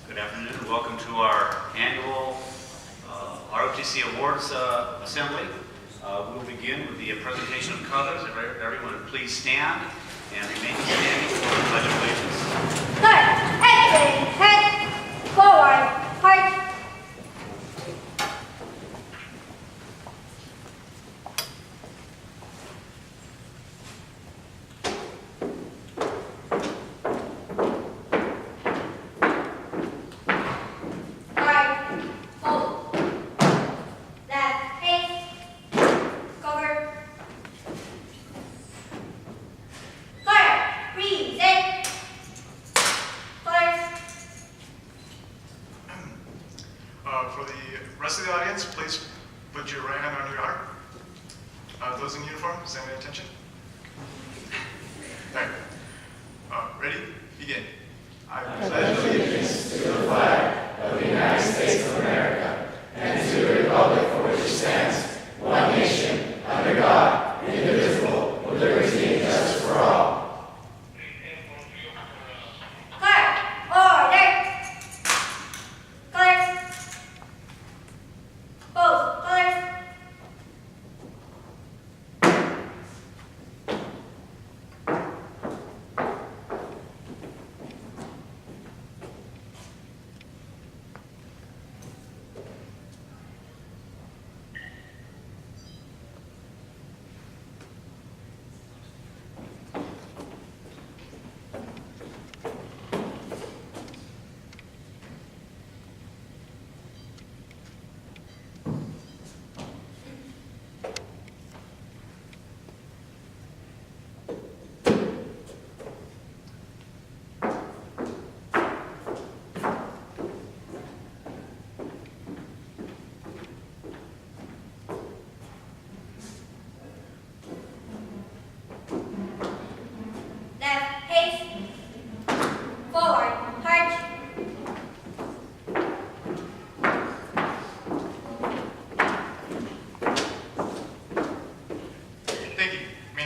Good afternoon and welcome to our annual ROTC Awards Assembly. We'll begin with the presentation of colors. If everyone would please stand and remain standing for the Pledge of Allegiance. Good. Head forward. Heart. For the rest of the audience, please put your right hand on your heart. Those in uniform, stand at attention. All right. Ready? Begin. I pledge allegiance to the flag of the United States of America and to the republic for which it stands, one nation, under God, indivisible, with liberty and justice for all.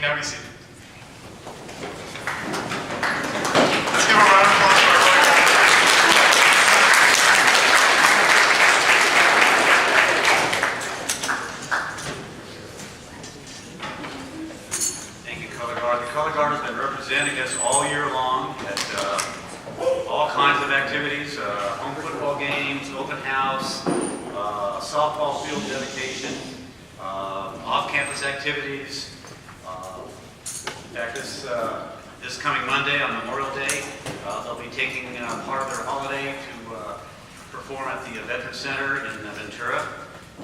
Now be seated. Let's give a round of applause for our Thank you, Color Guard. The Color Guard has been representing us all year long at all kinds of activities, home football games, open house, softball field dedication, off-campus activities. In fact, this coming Monday on Memorial Day, they'll be taking part of their holiday to perform at the Veterans Center in Ventura.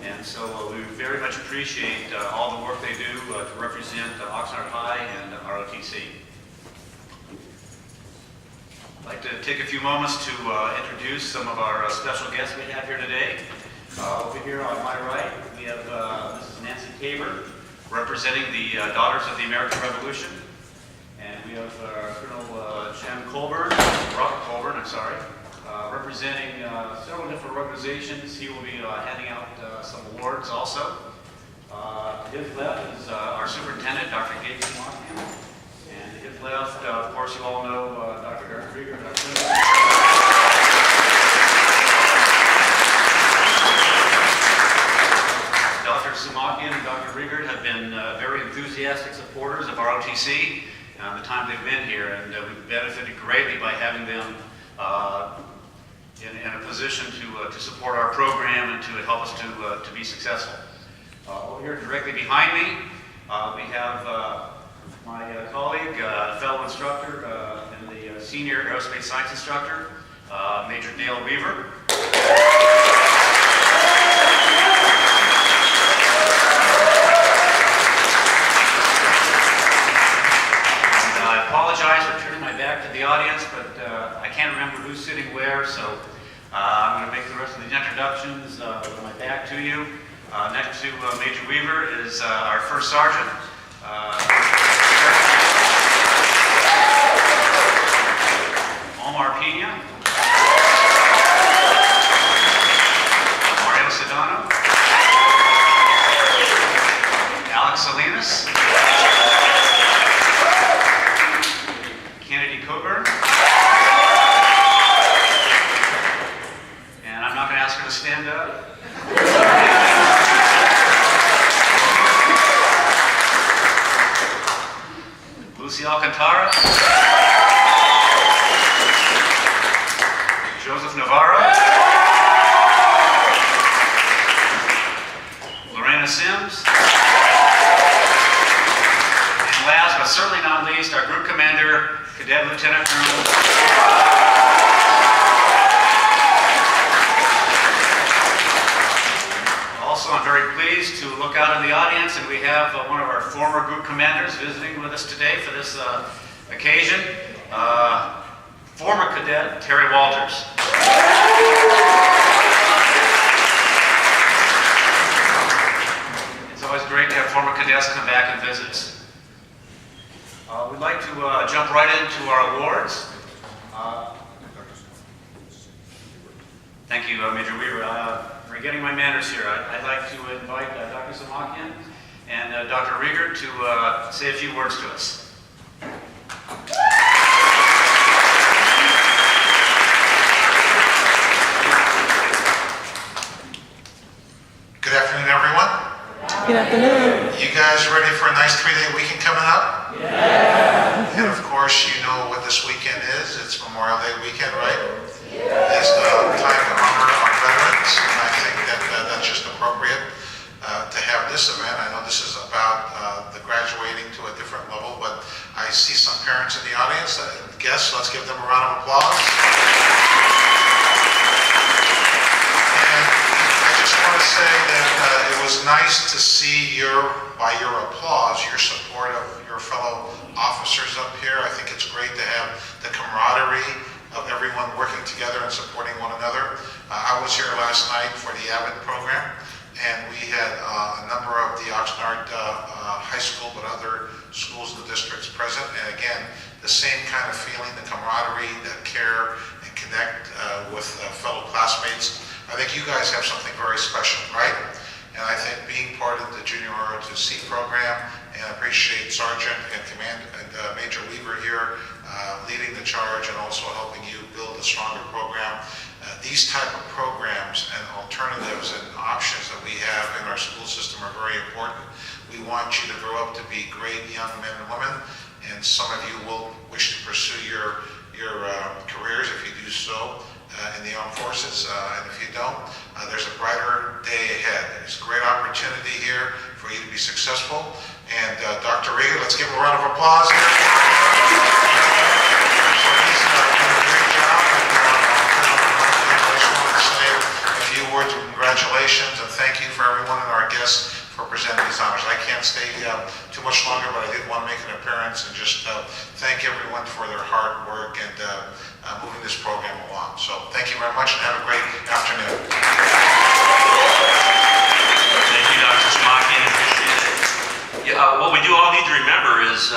And so we very much appreciate all the work they do to represent Oxnard High and ROTC. I'd like to take a few moments to introduce some of our special guests we have here today. Over here on my right, we have Mrs. Nancy Tabor, representing the Daughters of the American Revolution. And we have Colonel Robert Colburn, representing several different organizations. He will be handing out some awards also. To his left is our superintendent, Dr. Gabe Simoncian. And to his left, of course, you all know Dr. Garrett Krieger. Dr. Simoncian and Dr. Riegert have been very enthusiastic supporters of ROTC the time they've been here, and we've benefited greatly by having them in a position to support our program and to help us to be successful. Over here directly behind me, we have my colleague, fellow instructor, and the senior aerospace science instructor, Major Dale Weaver. I apologize for turning my back to the audience, but I can't remember who's sitting where, so I'm going to make the rest of these introductions with my back to you. Next to Major Weaver is our first sergeant. Omar Pena. Mario Sedano. Alex Salinas. Kennedy Coburn. we have one of our former group commanders visiting with us today for this occasion. Former cadet Terry Walters. It's always great to have former cadets come back and visit us. We'd like to jump right into our awards. Thank you, Major Weaver. For getting my manners here, I'd like to invite Dr. Zamakian and Dr. Rieger to say a few words to us. Good afternoon, everyone. Good afternoon. You guys ready for a nice 3-day weekend coming up? Yeah. And of course, you know what this weekend is. It's Memorial Day weekend, right? It's the time to honor our veterans, and I think that that's just appropriate to have this event. I know this is about the graduating to a different level, but I see some parents in the audience. Guests, let's give them a round of applause. And I just want to say that it was nice to see by your applause, your support of your fellow officers up here. I think it's great to have the camaraderie of everyone working together and supporting one another. I was here last night for the AVID program, and we had a number of the Oxnard High School, but other schools in the districts present. And again, the same kind of feeling, the camaraderie, the care, and connect with fellow classmates. I think you guys have something very special, right? And I think being part of the Junior ROTC program, and I appreciate Sergeant and Major Weaver here leading the charge and also helping you build a stronger program. These type of programs and alternatives and options that we have in our school system are very important. We want you to grow up to be great young men and women, and some of you will wish to pursue your careers if you do so in the armed forces, and if you don't, there's a brighter day ahead. There's a great opportunity here for you to be successful. And Dr. Rieger, let's give him a round of applause here. So he's doing a great job. I just want to say a few words of congratulations and thank you for everyone and our guests for presenting these honors. I can't stay too much longer, but I did want to make an appearance and just thank everyone for their hard work and moving this program along. So thank you very much and have a great afternoon. Thank you, Dr. Zamakian. What we do all need to remember is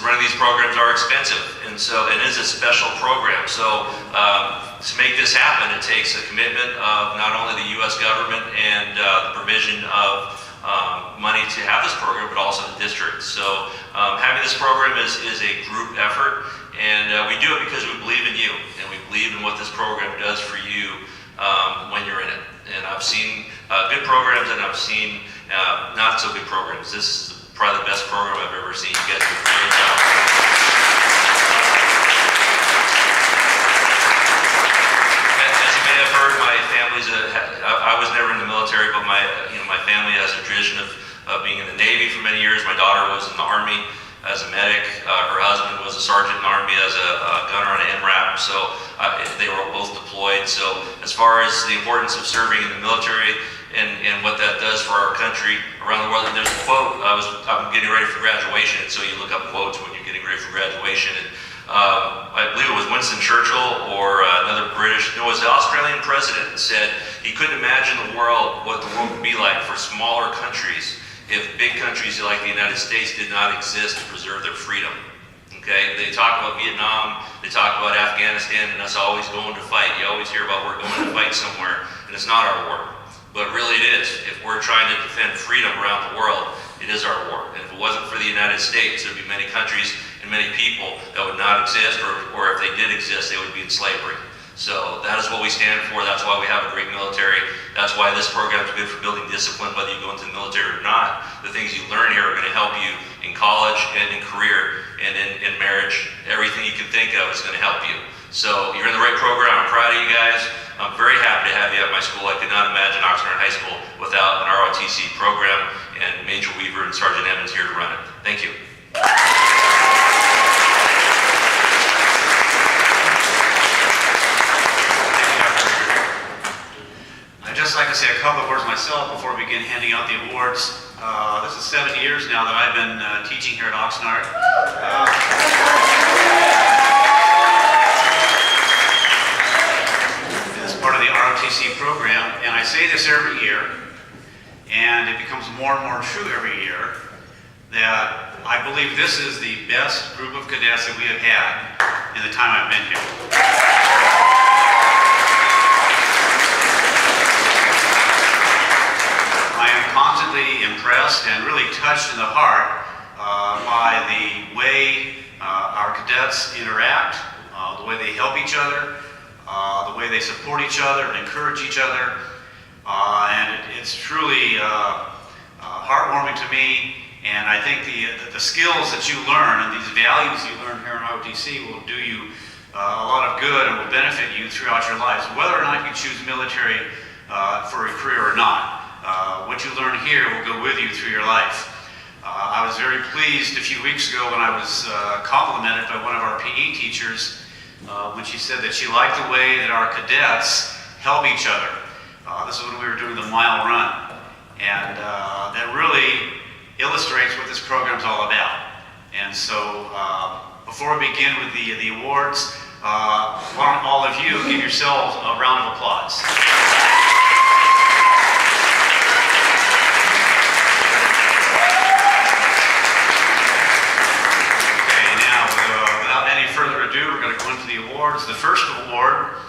running these programs are expensive, and so it is a special program. So to make this happen, it takes a commitment of not only the U.S. government and the provision of money to have this program, but also the district. So having this program is a group effort, and we do it because we believe in you, and we believe in what this program does for you when you're in it. And I've seen good programs, and I've seen not so good programs. This is probably the best program I've ever seen. You guys do a great job. As you may have heard, my family's I was never in the military, but my family has a tradition of being in the Navy for many years. My daughter was in the Army as a medic. Her husband was a sergeant in the Army as a gunner on an MRAP. So they were both deployed. So as far as the importance of serving in the military and what that does for our country around the world, and there's a quote. I'm getting ready for graduation, and so you look up quotes when you're getting ready for graduation. And I believe it was Winston Churchill or another British, no, it was the Australian president that said he couldn't imagine what the world would be like for smaller countries if big countries like the United States did not exist to preserve their freedom. Okay, they talk about Vietnam, they talk about Afghanistan, and us always going to fight. You always hear about we're going to fight somewhere, and it's not our war. But really it is. If we're trying to defend freedom around the world, it is our war. And if it wasn't for the United States, there'd be many countries and many people that would not exist, or if they did exist, they would be in slavery. So that is what we stand for. That's why we have a great military. That's why this program is good for building discipline, whether you go into the military or not. The things you learn here are going to help you in college and in career and in marriage. Everything you can think of is going to help you. So you're in the right program. I'm proud of you guys. I'm very happy to have you at my school. I could not imagine Oxnard High School without an ROTC program and Major Weaver and Sergeant Evans here to run it. Thank you. I'd just like to say a couple of words myself before we begin handing out the awards. This is 7 years now that I've been teaching here at Oxnard. As part of the ROTC program, and I say this every year, and it becomes more and more true every year, that I believe this is the best group of cadets that we have had in the time I've been here. I am constantly impressed and really touched in the heart by the way our cadets interact, the way they help each other, the way they support each other and encourage each other. And it's truly heartwarming to me. And I think the skills that you learn and these values you learn here in ROTC will do you a lot of good and will benefit you throughout your lives, whether or not you choose military for a career or not. What you learn here will go with you through your life. I was very pleased a few weeks ago when I was complimented by one of our PE teachers when she said that she liked the way that our cadets help each other. This is when we were doing the mile run. And that really illustrates what this program's all about. And so before we begin with the awards, why don't all of you give yourselves a round of applause. Further ado, we're going to go into the awards. The first award,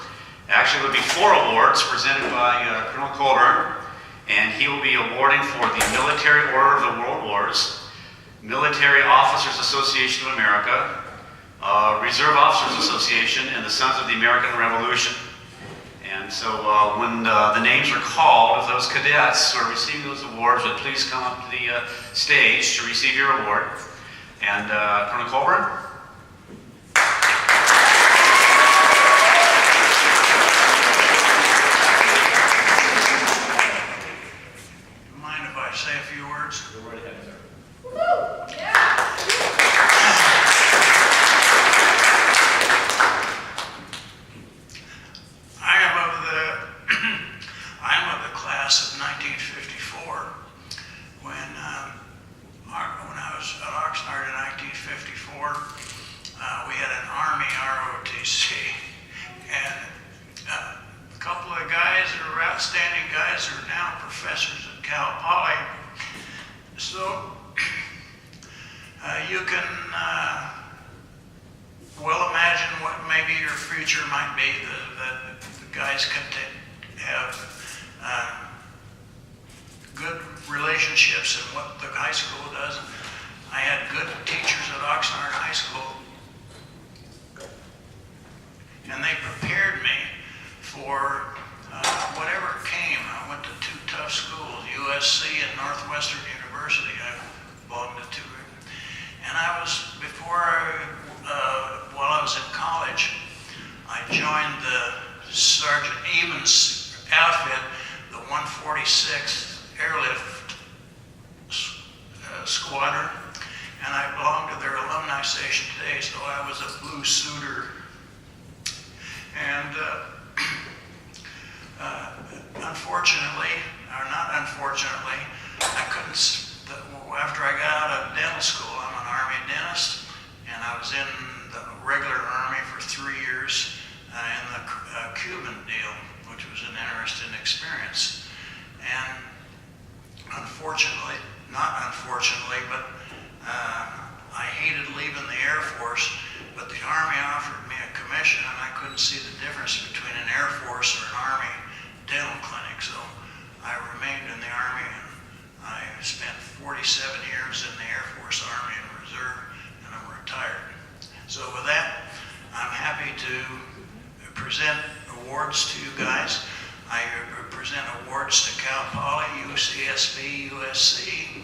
actually there'll be 4 awards presented by Colonel Colburn, and he will be awarding for the Military Order of the World Wars, Military Officers Association of America, Reserve Officers Association, and the Sons of the American Revolution. And so when the names are called of those cadets who are receiving those awards, would please come up to the stage to receive your award. And Colonel Colburn? Say a few words. Go right ahead, sir. I am of the class of 1954. When I was at Oxnard in 1954, we had an Army ROTC, and a couple of guys that are outstanding guys are now professors at Cal Poly. So you can well imagine what maybe your future might be. The guys can have good relationships in what the high school does. I had good teachers at Oxnard High School, and they prepared me for whatever came. I went to 2 tough schools, USC and Northwestern University. I belonged to 2. And while I was in college, I joined the Sergeant Evans outfit, the 146th Airlift Squadron, and I belonged to their alumni station today, so I was a blue suitor. And unfortunately, or not unfortunately, I couldn't, after I got out of dental school, I'm an Army dentist, and I was in the regular Army for 3 years in the Cuban deal, which was an interesting experience. And unfortunately, not unfortunately, but I hated leaving the Air Force, but the Army offered me a commission, and I couldn't see the difference between an Air Force or an Army dental clinic, so I remained in the Army, and I spent 47 years in the Air Force, Army, and Reserve, and I'm retired. So with that, I'm happy to present awards to you guys. I present awards to Cal Poly, UCSB, USC,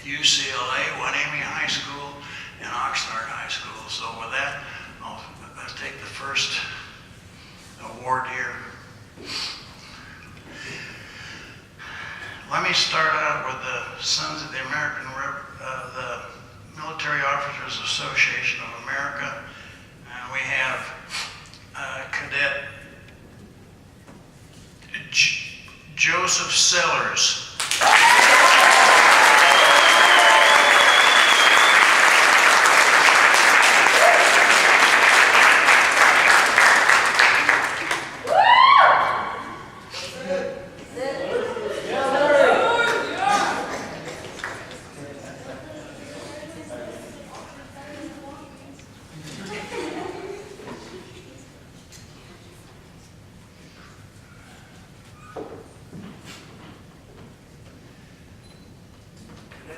UCLA, Hueneme High School, and Oxnard High School. So with that, I'll take the first award here. Let me start out with the Sons of the the Military Officers Association of America. And we have Cadet Joseph Sellers.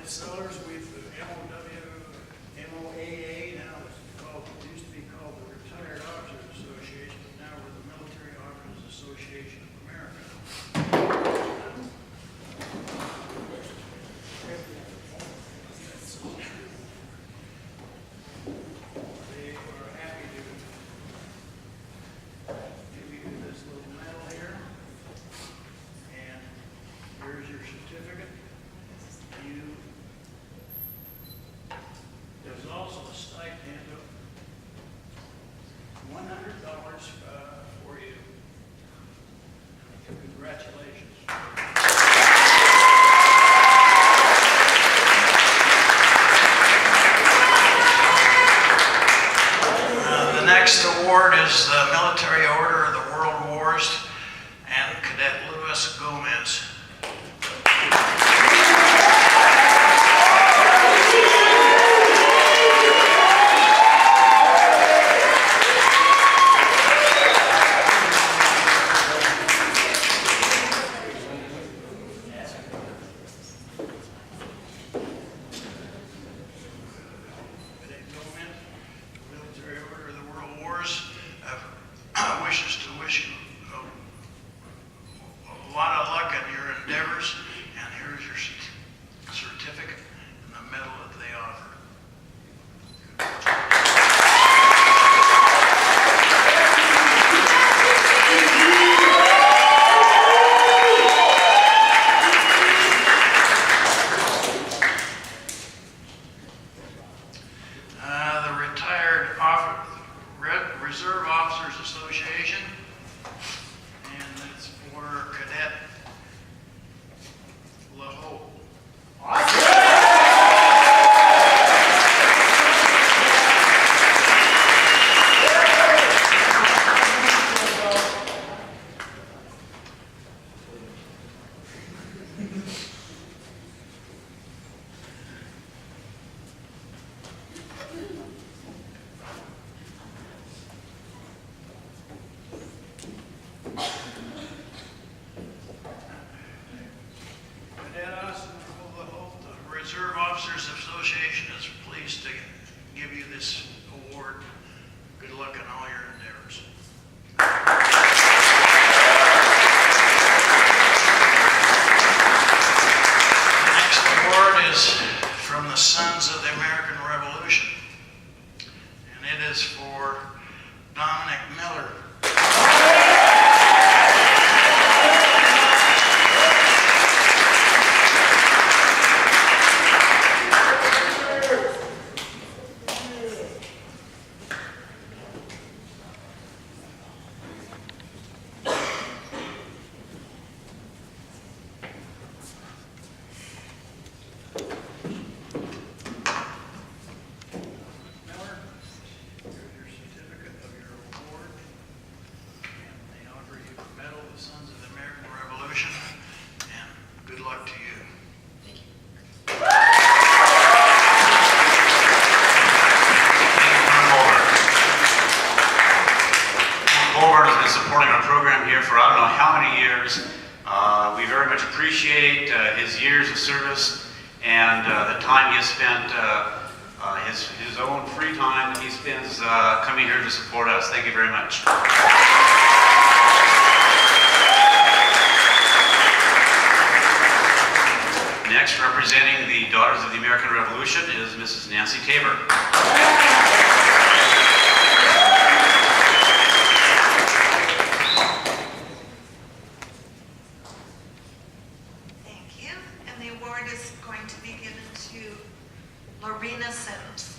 Sellers with the MOAA, now it's called, it used to be called the Retired Officers Association, but now we're the Military Officers Association of America. They are happy to give you this little medal here, and here's your certificate. There's also a stipend of $100 for you. Congratulations. The next award is the Military Order of the World Wars and Cadet Louis Gomez. Military Order of the World Wars wishes to wish you a lot of luck in your endeavors, and here's your certificate and the medal that they offer. The Retired Reserve Officers Association, and that's for Cadet LaHope. Cadet Austin LaHope, the Reserve Officers Association is pleased to give you this award. Good luck in all your endeavors. The next award is from the Sons of the American Revolution, and it is for Dominic Miller. Miller, here's your certificate of your award, and they offer you a medal of the Sons of the American Revolution, and good luck to you. Colbert has been supporting our program here for I don't know how many years. We very much appreciate his years of service and the time he has spent, his own free time that he spends coming here to support us. Thank you very much. Next, representing the Daughters of the American Revolution is Mrs. Nancy Tabor. Thank you. And the award is going to be given to Lorena Sims.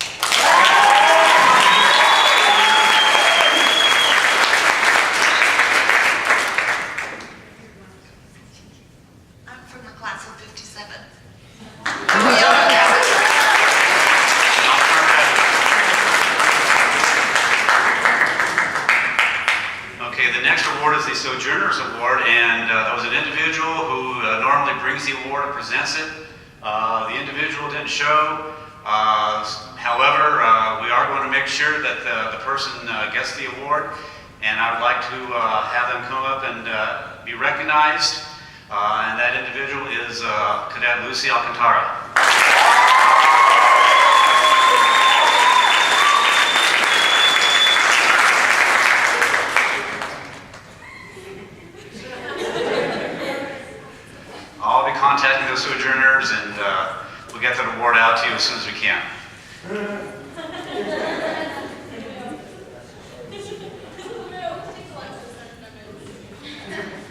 I'm from the class of 57. Okay, the next award is the Sojourners Award, and that was an individual who normally brings the award and presents it. The individual didn't show. However, we are going to make sure that the person gets the award, and I would like to have them come up and be recognized. And that individual is Cadet Lucy Alcantara. I'll be contacting those sojourners, and we'll get that award out to you as soon as we can.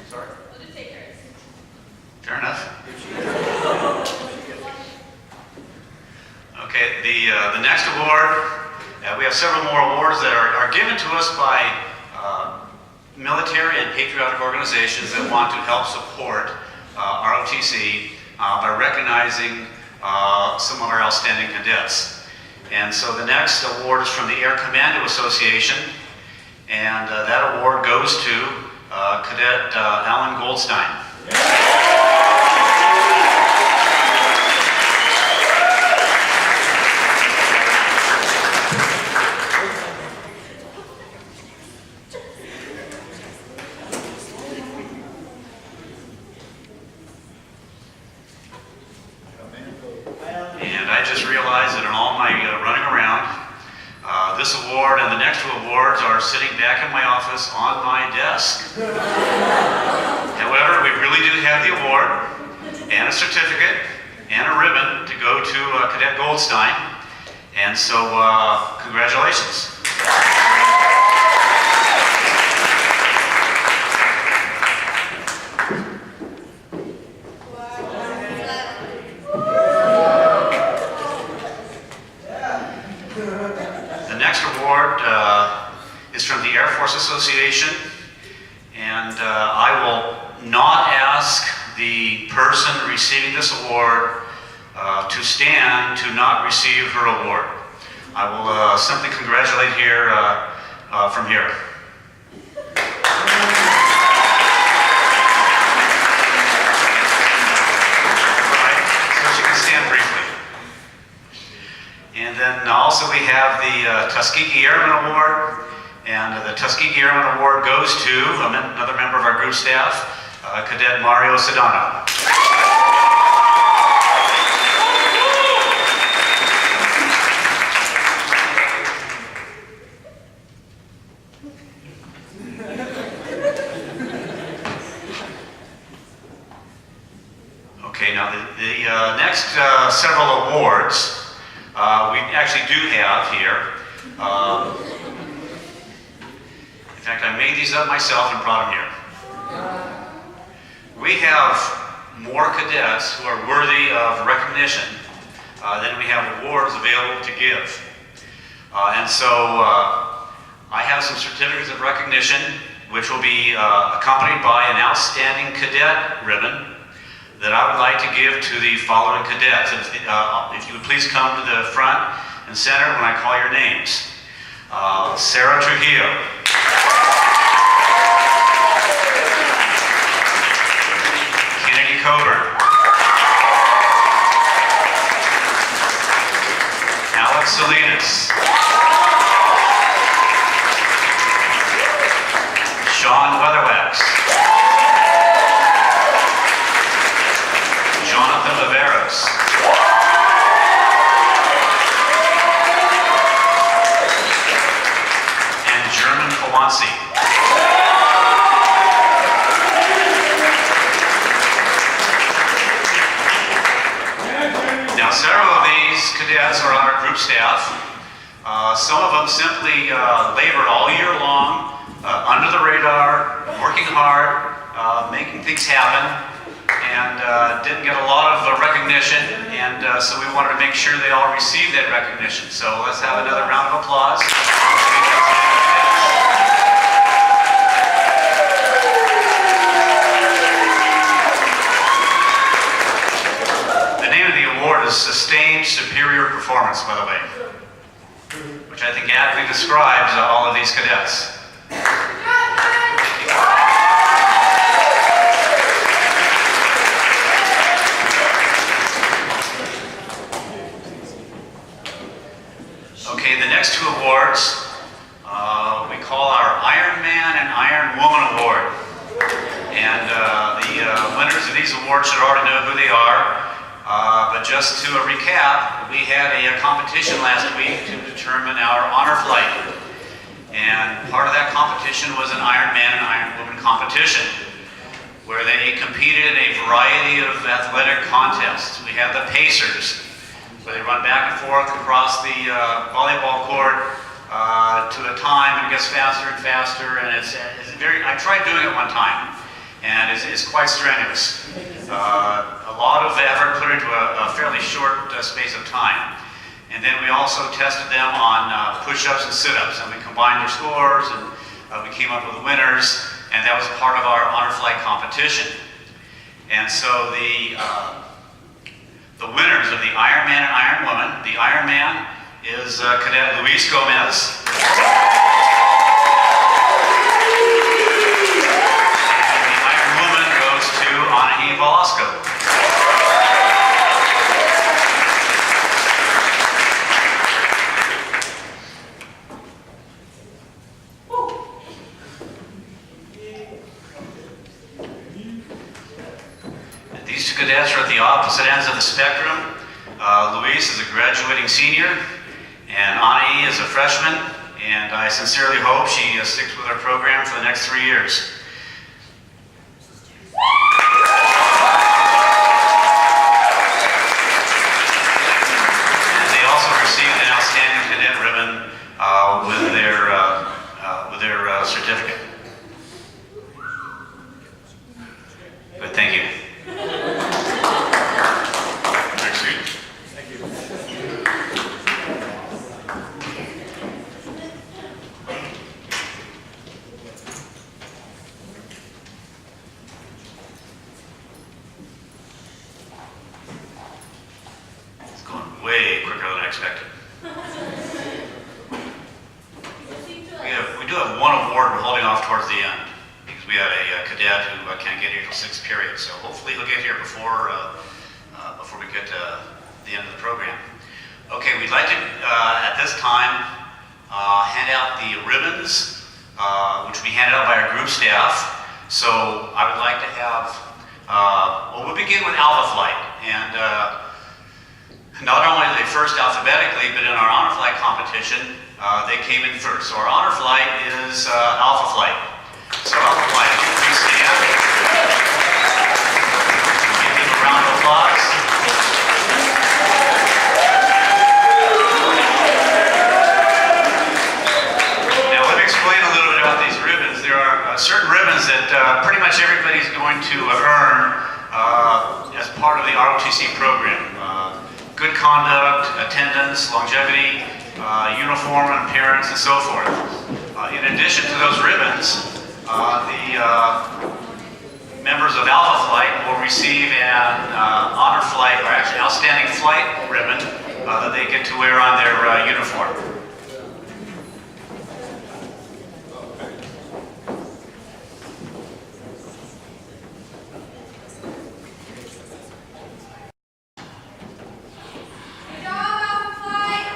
Sorry. Fair enough. Okay, the next award, we have several more awards that are given to us by military and patriotic organizations that want to help support ROTC by recognizing some of our outstanding cadets. And so the next award is from the Air Commando Association, and that award goes to Cadet Alan Goldstein. And I just realized that in all my running around, this award and the next two awards are sitting back in my office on my desk. However, we really do have the award and a certificate and a ribbon to go to Cadet Goldstein. And so, congratulations. The next award is from the Air Force Association, and I will not ask the person receiving this award to stand to not receive her award. I will simply congratulate here from here. And then also we have the Tuskegee Airman Award, and the Tuskegee Airman Award goes to another member of our group staff, Cadet Mario Sedano. Okay, now the next several awards we actually do have here. In fact, I made these up myself and brought them here. We have more cadets who are worthy of recognition than we have awards available to give. And so I have some certificates of recognition which will be accompanied by an outstanding cadet ribbon that I would like to give to the following cadets. If you would please come to the front and center when I call your names. Sarah Trujillo. Kennedy Coburn. Alex Salinas. Sean Weatherwax. Jonathan Viveros. And German Kawansi. Now, several of these cadets are on our group staff. Some of them simply labored all year long, under the radar, working hard, making things happen, and didn't get a lot of recognition, and so we wanted to make sure they all received that recognition. So let's have another round of applause. The name of the award is Sustained Superior Performance, by the way, which I think aptly describes all of these cadets. Okay, the next two awards we call our Iron Man and Iron Woman Award. And the winners of these awards should already know who they are. But just to recap, we had a competition last week to determine our honor flight. And part of that competition was an Iron Man and Iron Woman competition, where they competed in a variety of athletic contests. We had the Pacers, where they run back and forth across the volleyball court to a time, and it gets faster and faster, and it's very, I tried doing it one time, and it's quite strenuous. A lot of effort put into a fairly short space of time. And then we also tested them on push-ups and sit-ups, and we combined their scores, and we came up with winners, and that was part of our honor flight competition. And so the winners of the Iron Man and Iron Woman, the Iron Man is Cadet Luis Gomez. And the Iron Woman goes to Anahi Velasco. These two cadets are at the opposite ends of the spectrum. Luis is a graduating senior, and Ani is a freshman, and I sincerely hope she sticks with our program for the next 3 years. And they also received an outstanding cadet ribbon with their certificate. Good, thank you. Next seat. It's going way quicker than I expected. We do have one award we're holding off towards the end, because we had a cadet who can't get here till 6th period, so hopefully he'll get here before we get to the end of the program. Okay, we'd like to, at this time, hand out the ribbons, which will be handed out by our group staff. So I would like to have, well, we'll begin with Alpha Flight. And not only are they first alphabetically, but in our honor flight competition, they came in first. So our honor flight is Alpha Flight. So Alpha Flight, if you please stand. Give them a round of applause. Now let me explain a little bit about these ribbons. There are certain ribbons that pretty much everybody's going to earn as part of the ROTC program. Good conduct, attendance, longevity, uniform and appearance, and so forth. In addition to those ribbons, the members of Alpha Flight will receive an honor flight, or actually outstanding flight ribbon that they get to wear on their uniform. Good job, Alpha Flight.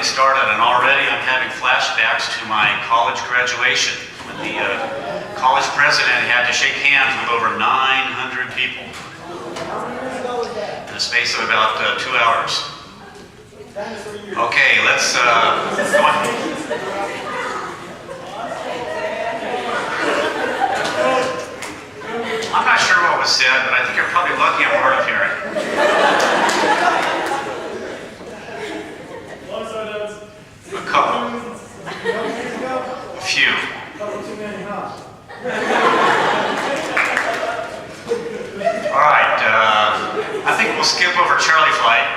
Started, and already I'm having flashbacks to my college graduation when the college president had to shake hands with over 900 people in the space of about 2 hours. Okay, let's go on. said, but I think you're probably lucky I'm hard of hearing. A couple. A few. All right, I think we'll skip over Charlie Flight.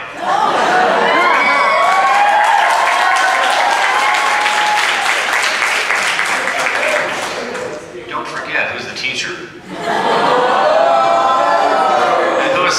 Don't forget who's the teacher. And who is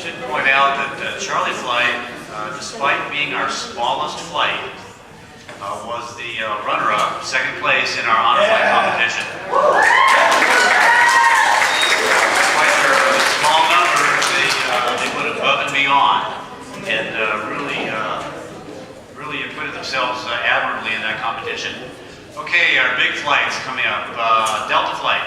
should point out that Charlie Flight, despite being our smallest flight, was the runner-up, second place in our honor flight competition. Despite their small numbers, they went above and beyond, and really acquitted themselves admirably in that competition. Okay, our big flights coming up. Delta Flight.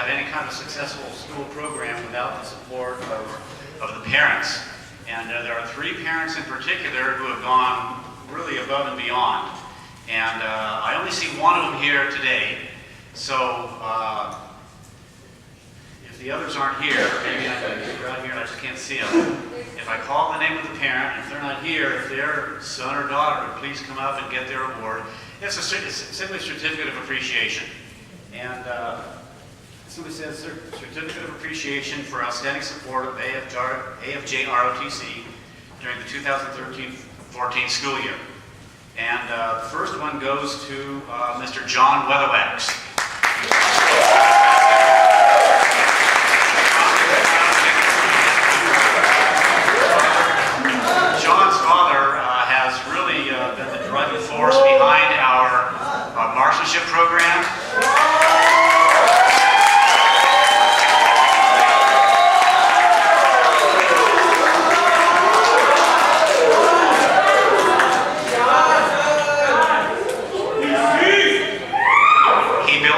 have any kind of successful school program without the support of the parents. And there are 3 parents in particular who have gone really above and beyond. And I only see one of them here today. So if the others aren't here, maybe I can get around here and I just can't see them. If I call the name of the parent, if they're not here, if their son or daughter would please come up and get their award. It's simply a certificate of appreciation. And simply says certificate of appreciation for outstanding support of AFJ ROTC during the 2013-14 school year. And the first one goes to Mr. John Weatherwax. John's father has really been the driving force behind our marksmanship program.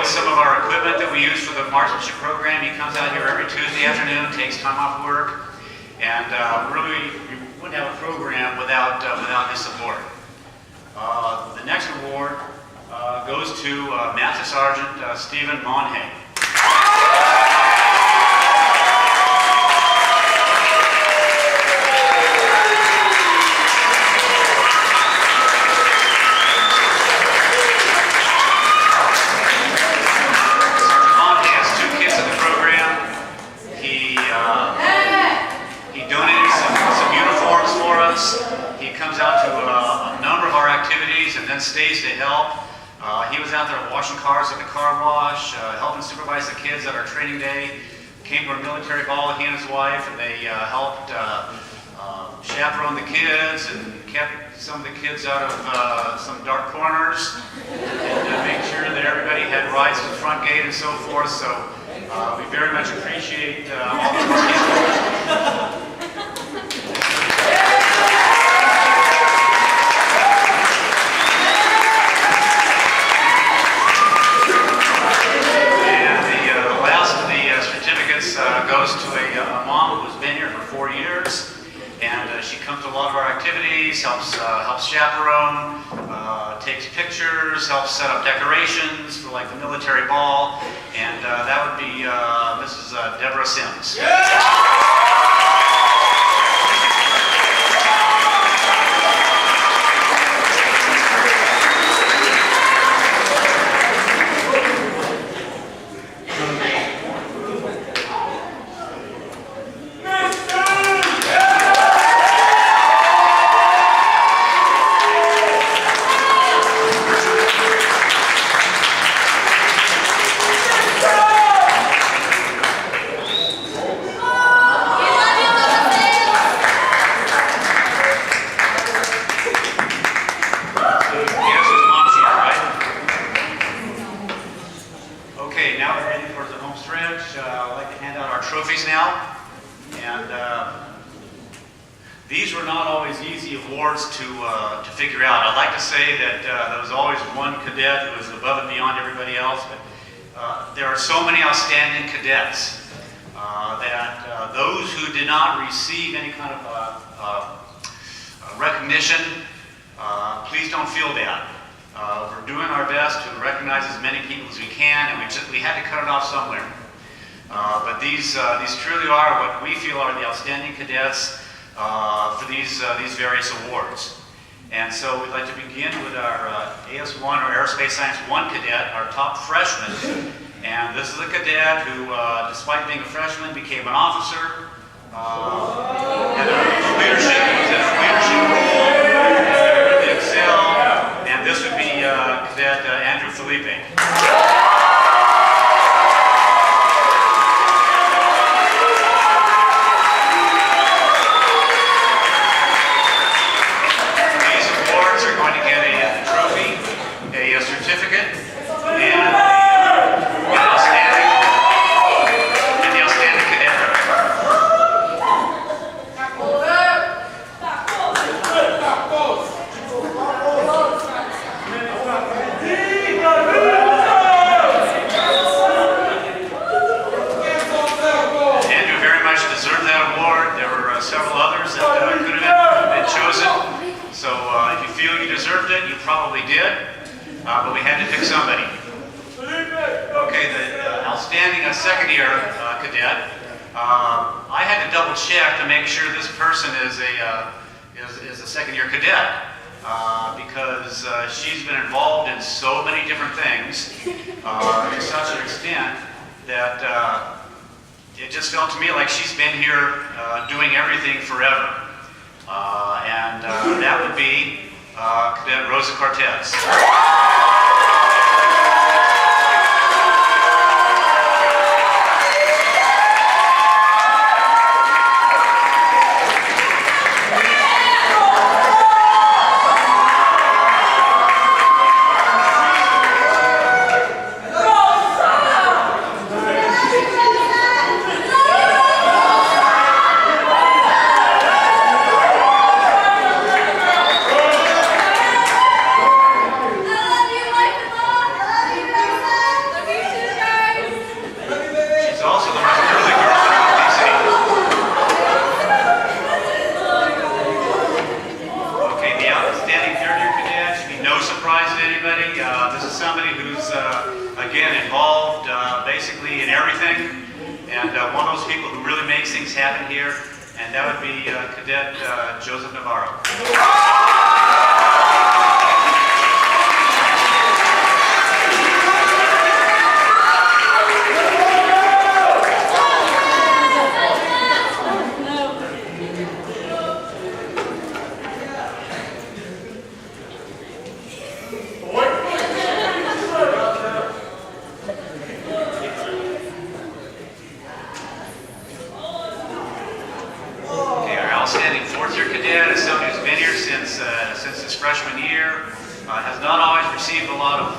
Some of our equipment that we use for the marksmanship program. He comes out here every Tuesday afternoon, takes time off work, and really we wouldn't have a program without his support. The next award goes to Master Sergeant Stephen Monhay. Stays to help. He was out there washing cars at the car wash, helping supervise the kids at our training day. Came to our military ball, he and his wife, and they helped chaperone the kids and kept some of the kids out of some dark corners and made sure that everybody had rides to the front gate and so forth. So we very much appreciate all of those people. Goes to a mom who's been here for 4 years, and she comes to a lot of our activities, helps chaperone, takes pictures, helps set up decorations for like the military ball, and that would be Mrs. Deborah Sims. These were not always easy awards to figure out. I'd like to say that there was always one cadet who was above and beyond everybody else, but there are so many outstanding cadets that those who did not receive any kind of recognition, please don't feel bad. We're doing our best to recognize as many people as we can, and we had to cut it off somewhere. But these truly are what we feel are the outstanding cadets for these various awards. And so we'd like to begin with our AS1 or Aerospace Science 1 cadet, our top freshman. And this is a cadet who, despite being a freshman, became an officer, had a leadership role, really excelled, and this would be Cadet Andrew Felipe. Viva! several others that could have been chosen. So if you feel you deserved it, you probably did. But we had to pick somebody. Okay, the outstanding second-year cadet. I had to double check to make sure this person is a second-year cadet because she's been involved in so many different things to such an extent that it just felt to me like she's been here doing everything forever. And that would be Cadet Rosa Cortez. Again, involved basically in everything, and one of those people who really makes things happen here, and that would be Cadet Joseph Navarro. Outstanding fourth-year cadet is somebody who's been here since his freshman year. Has not always received a lot of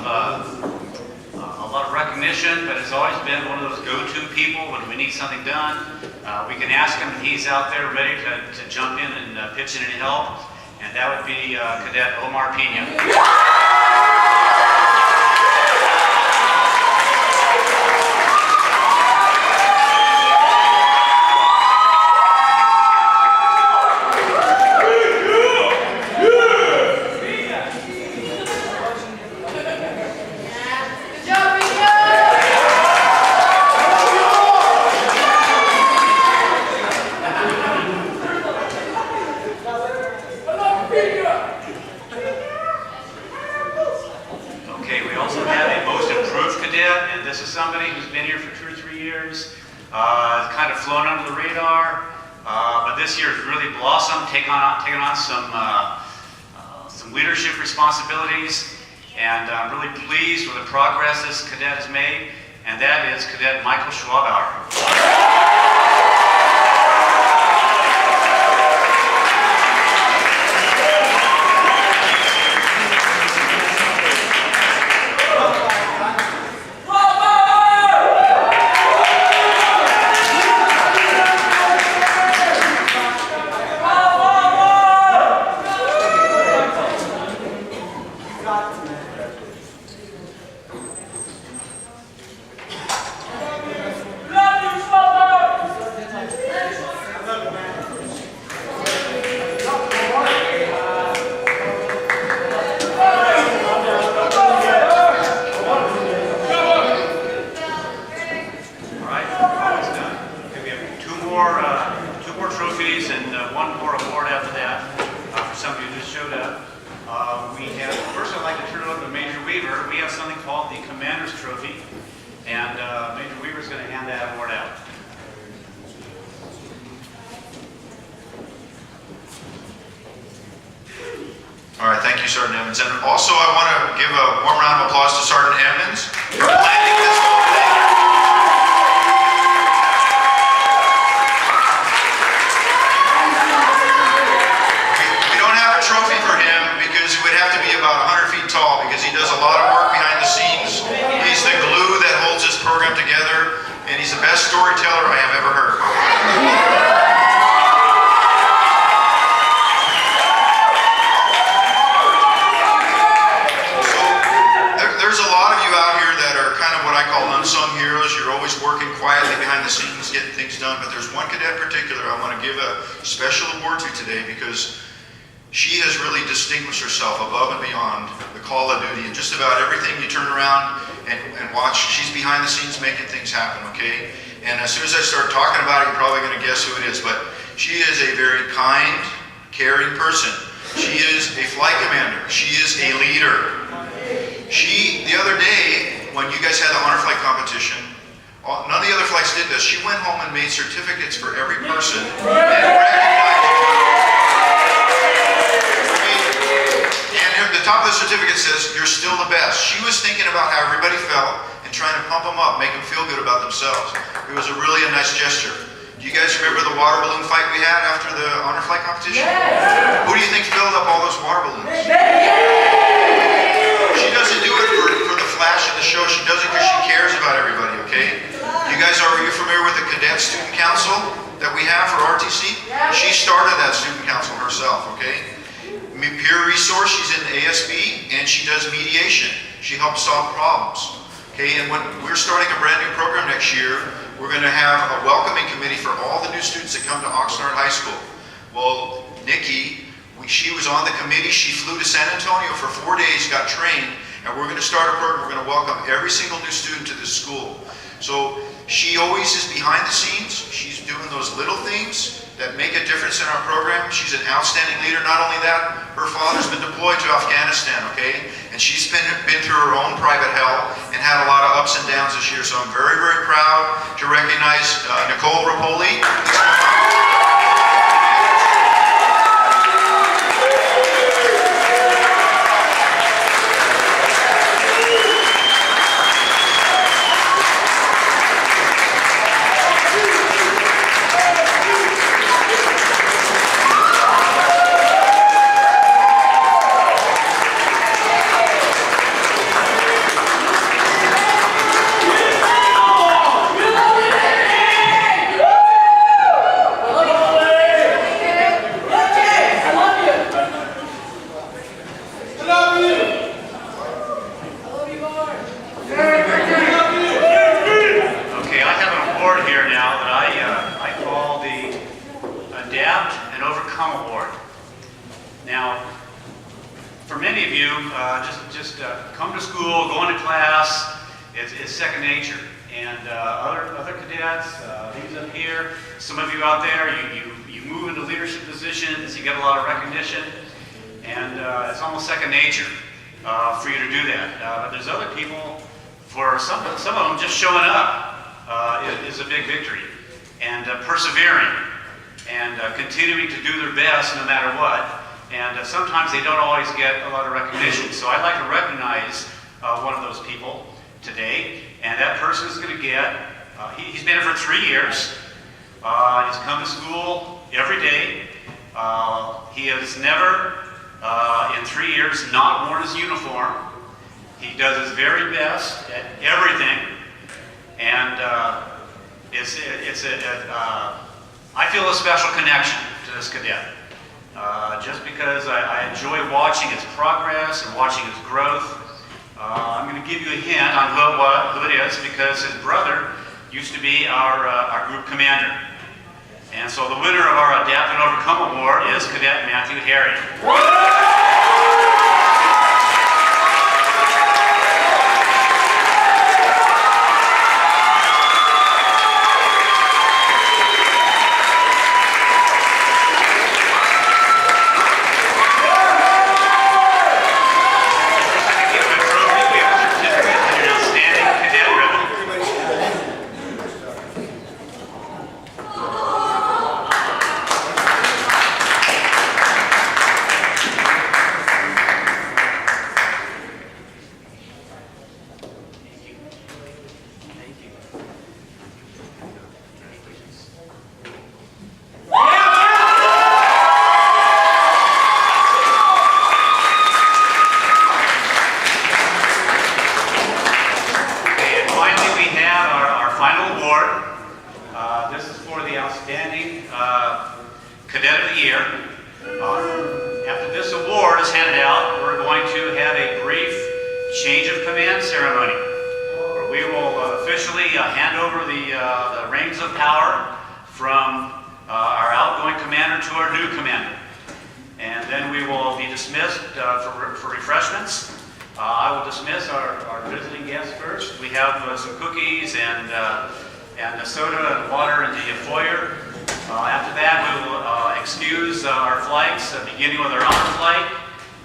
recognition, but has always been one of those go-to people when we need something done. We can ask him, and he's out there ready to jump in and pitch in and help. And that would be Cadet Omar Pena. Okay, we also have a most improved cadet, and this is somebody who's been here for 2 or 3 years, kind of flown under the radar, but this year has really blossomed, taken on some leadership responsibilities, and I'm really pleased with the progress this cadet has made, and that is Cadet Michael Schwabauer. Two more trophies and one more award after that for somebody who just showed up. First I'd like to turn it over to Major Weaver. We have something called the Commander's Trophy, and Major Weaver is going to hand that award out. All right, thank you, Sergeant Evans. And also I want to give a warm round of applause to Sergeant Evans for planning this whole thing. We don't have a trophy for him because he would have to be about 100 feet tall because he does a lot of work behind the scenes. He's the glue that holds this program together, and he's the best storyteller I have ever heard. There's a lot of you out here that are kind of what I call everything behind the scenes, getting things done, but there's one cadet in particular I want to give a special award to today because she has really distinguished herself above and beyond the call of duty, and just about everything you turn around and watch, she's behind the scenes making things happen, okay? And as soon as I start talking about it, you're probably going to guess who it is, but she is a very kind, caring person. She is a flight commander. She is a leader. She, the other day, when you guys had the honor flight competition, none of the other flights did this. She went home and made certificates for every person and recognized. And the top of the certificate says, "You're still the best." She was thinking about how everybody felt and trying to pump them up, make them feel good about themselves. It was really a nice gesture. Do you guys remember the water balloon fight we had after the honor flight competition? Yeah. Who do you think filled up all those water balloons? She doesn't do it for the flash of the show. She does it because she cares about everybody, okay? You guys, are you familiar with the Cadet Student Council that we have for ROTC? She started that student council herself, okay? Peer resource, she's in the ASB, and she does mediation. She helps solve problems, okay? And when we're starting a brand new program next year, we're going to have a welcoming committee for all the new students that come to Oxnard High School. Well, Nikki, she was on the committee. She flew to San Antonio for 4 days, got trained, and we're going to start a program. We're going to welcome every single new student to this school. So she always is behind the scenes. She's doing those little things that make a difference in our program. She's an outstanding leader. Not only that, her father's been deployed to Afghanistan, okay? And she's been through her own private hell and had a lot of ups and downs this year. So I'm very, very proud to recognize Nicole Rapoli. Come to school, go into class, it's second nature. And other cadets, these up here, some of you out there, you move into leadership positions, you get a lot of recognition, and it's almost second nature for you to do that. But there's other people, for some of them, just showing up is a big victory. And persevering, and continuing to do their best no matter what. And sometimes they don't always get a lot of recognition. So I'd like to recognize one of those people today. And that person is going to get, he's been here for 3 years. He's come to school every day. He has never, in 3 years, not worn his uniform. He does his very best at everything. And I feel a special connection to this cadet. Just because I enjoy watching his progress and watching his growth. I'm going to give you a hint on who it is, because his brother used to be our group commander. And so the winner of our Adapt and Overcome Award is Cadet Matthew Harry. Cadet of the Year. After this award is handed out, we're going to have a brief change of command ceremony, where we will officially hand over the reins of power from our outgoing commander to our new commander. And then we will be dismissed for refreshments. I will dismiss our visiting guests first. We have some cookies and a soda and water in the foyer. After that, we will excuse our flights, beginning with our honor flight.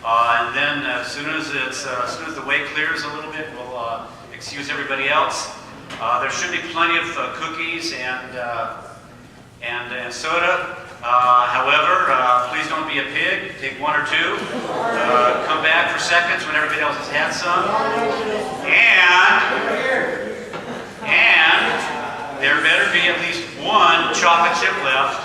And then as soon as the way clears a little bit, we'll excuse everybody else. There should be plenty of cookies and soda. However, please don't be a pig. Take one or two. Come back for seconds when everybody else has had some. And there better be at least one chocolate chip left,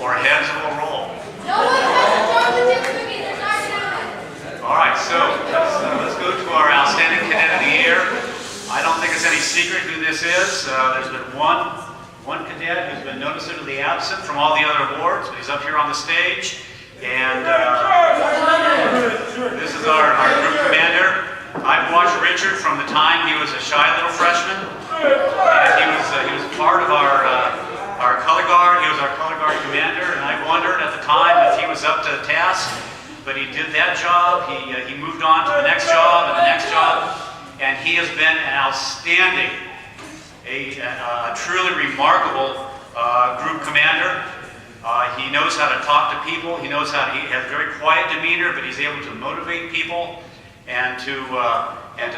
or heads will roll. No one has chocolate chip cookies. They're not good. All right, so let's go to our outstanding cadet of the year. I don't think it's any secret who this is. There's been one cadet who's been noticeably absent from all the other awards, but he's up here on the stage. And this is our group commander. I've watched Richard from the time he was a shy little freshman. And he was part of our color guard. He was our color guard commander, and I wondered at the time if he was up to the task. But he did that job. He moved on to the next job and the next job, and he has been an outstanding, a truly remarkable group commander. He knows how to talk to people. He has a very quiet demeanor, but he's able to motivate people and to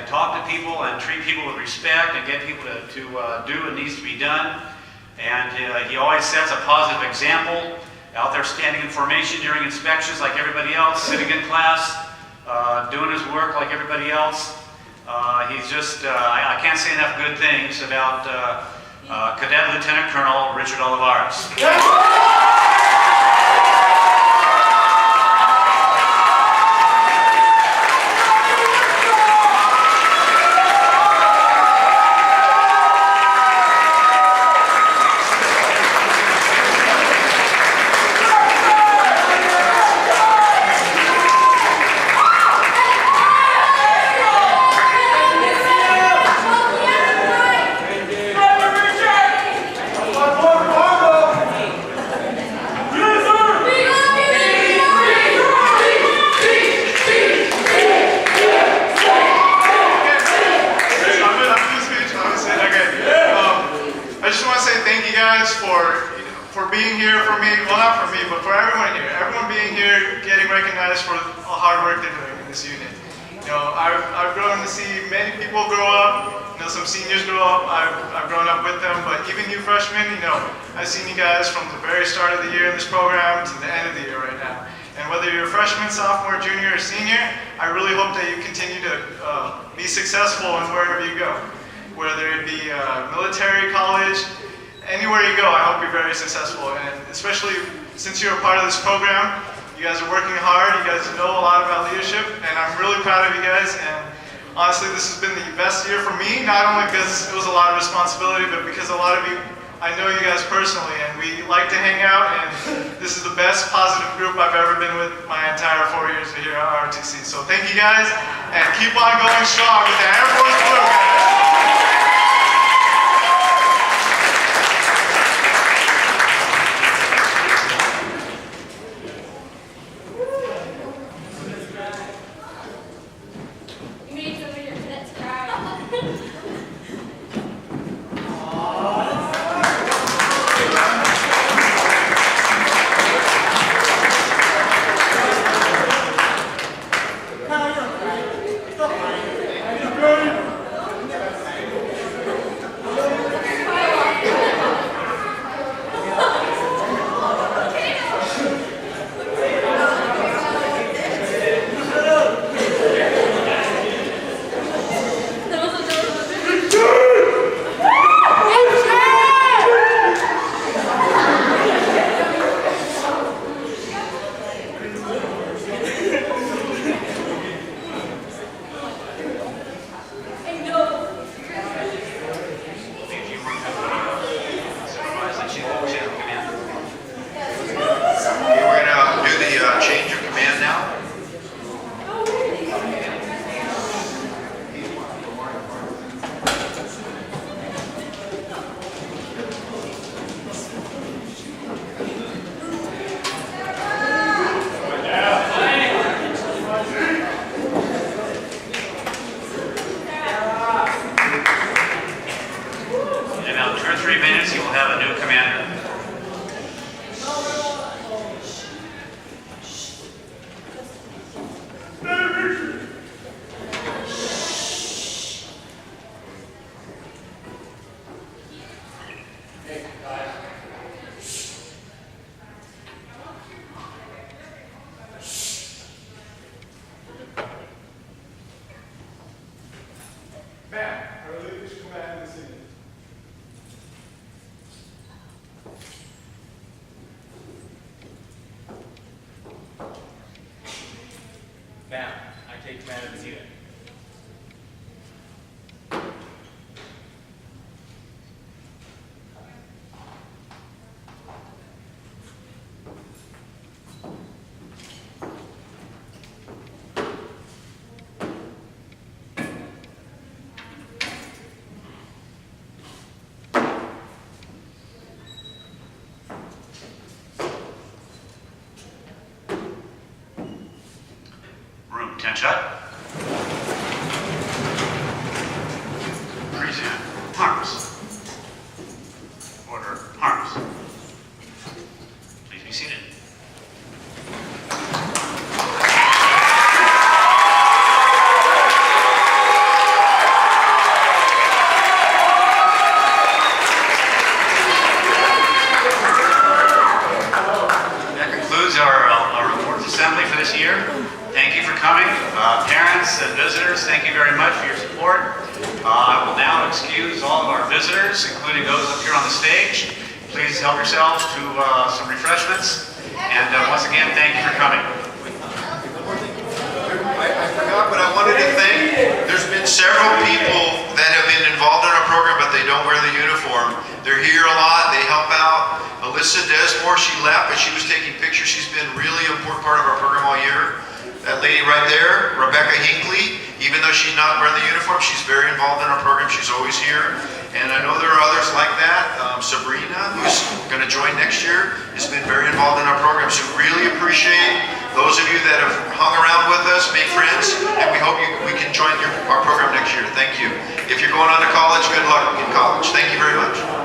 talk to people and treat people with respect and get people to do what needs to be done. And he always sets a positive example, out there standing in formation during inspections like everybody else, sitting in class, doing his work like everybody else. He's just, I can't say enough good things about Cadet Lieutenant Colonel Richard Olivares. for being here for me, well not for me, but for everyone here. Everyone being here, getting recognized for the hard work they're doing in this unit. You know, I've grown to see many people grow up, you know, some seniors grow up, I've grown up with them, but even you freshmen, you know, I've seen you guys from the very start of the year in this program to the end of the year right now. And whether you're a freshman, sophomore, junior, or senior, I really hope that you continue to be successful in wherever you go. Whether it be military, college, anywhere you go, I hope you're very successful. And especially since you're a part of this program, you guys are working hard, you guys know a lot about leadership, and I'm really proud of you guys. And honestly, this has been the best year for me, not only because it was a lot of responsibility, but because a lot of you, I know you guys personally, and we like to hang out, and this is the best positive group I've ever been with my entire 4 years here at ROTC. So thank you guys, and keep on going strong with the Air Force Blue, guys. the new commander. Ma'am, I relinquish command this evening. Ma'am, I take command of this unit. Room 10 shut. Present. Harness. Order. Harness. Please be seated. That concludes our reports assembly for this year. Thank you for coming. Parents and visitors, thank you very much for your support. I will now excuse all of our visitors, including those up here on the stage. Please help yourselves to some refreshments. And once again, thank you for coming. I forgot, but I wanted to thank, there's been several people that have been involved in our program, but they don't wear the uniform. They're here a lot, they help out. Alyssa Desmore, she left, but she was taking pictures. She's been really an important part of our program all year. That lady right there, Rebecca Hinckley, even though she's not wearing the uniform, she's very involved in our program. She's always here. And I know there are others like that. Sabrina, who's going to join next year, has been very involved in our program. So really appreciate those of you that have hung around with us, make friends, and we hope we can join our program next year. Thank you. If you're going on to college, good luck in college. Thank you very much.